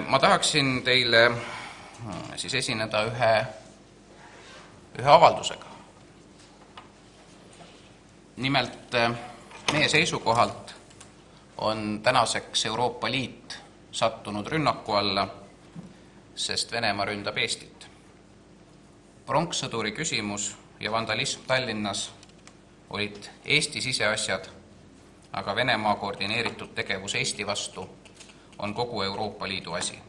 Ma tahaksin teile siis esineda ühe avaldusega. Nimelt meie seisukohalt on tänaseks Euroopa Liit sattunud rünnaku alla, sest Venemaa ründab Eestit. Pronkssõduri küsimus ja vandalism Tallinnas olid Eesti siseasjad, aga Venemaa koordineeritud tegevus Eesti vastu on kogu Euroopa Liidu asi.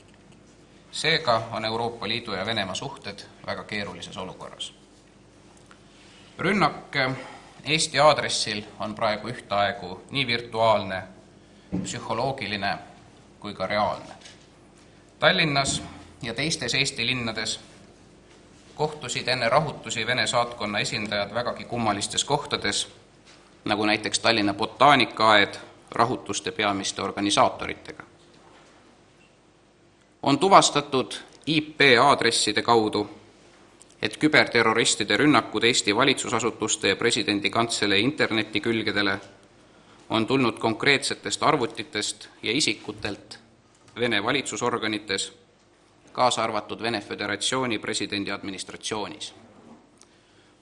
Seega on Euroopa Liidu ja Venemaa suhted väga keerulises olukorras. Rünnak Eesti aadressil on praegu ühtaegu nii virtuaalne, psühholoogiline kui ka reaalne. Tallinnas ja teistes Eesti linnades kohtusid enne rahutusi Vene saatkonna esindajad vägagi kummalistes kohtades, nagu näiteks Tallinna botaanikaaed rahutuste peamiste organisaatoritega. On tuvastatud IP-aadresside kaudu, et küberterroristide rünnakud Eesti valitsusasutuste ja presidendi kantselei internetikülgedele on tulnud konkreetsetest arvutitest ja isikutelt Vene valitsusorganites, kaasa arvatud Vene Föderatsiooni presidendi administratsioonis.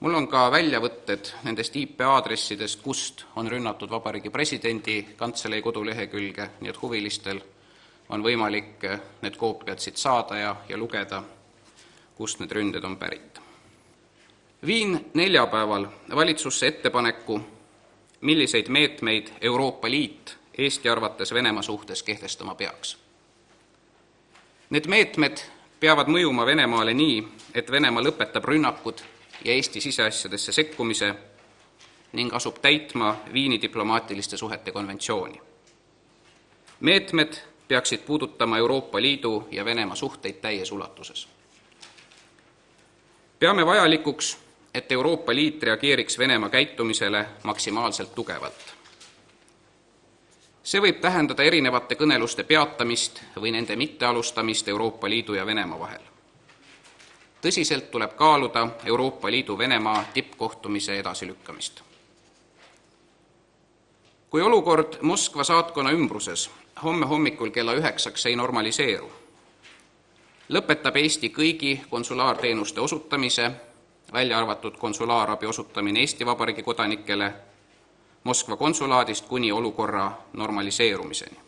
Mul on ka väljavõtted nendest IP-aadressidest, kust on rünnatud Vabariigi presidendi kantselei kodulehekülge, nii et huvilistel on võimalik need koopiad siit saada ja lugeda, kust need ründed on pärit. Viin neljapäeval valitsusse ettepaneku, milliseid meetmeid Euroopa Liit Eesti arvates Venemaa suhtes kehtestama peaks. Need meetmed peavad mõjuma Venemaale nii, et Venemaa lõpetab rünnakud ja Eesti siseasjadesse sekkumise ning asub täitma Viini diplomaatiliste suhete konventsiooni. Meetmed peaksid puudutama Euroopa Liidu ja Venemaa suhteid täies ulatuses. Peame vajalikuks, et Euroopa Liit reageeriks Venemaa käitumisele maksimaalselt tugevalt. See võib tähendada erinevate kõneluste peatamist või nende mittealustamist Euroopa Liidu ja Venemaa vahel. Tõsiselt tuleb kaaluda Euroopa Liidu Venemaa tippkohtumise edasilükkamist. Kui olukord Moskva saatkonna ümbruses homme hommikul kella 9 ei normaliseeru, lõpetab Eesti kõigi konsulaarteenuste osutamise, välja arvatud konsulaarabi osutamine Eesti Vabariigi kodanikele, Moskva konsulaadist kuni olukorra normaliseerumiseni.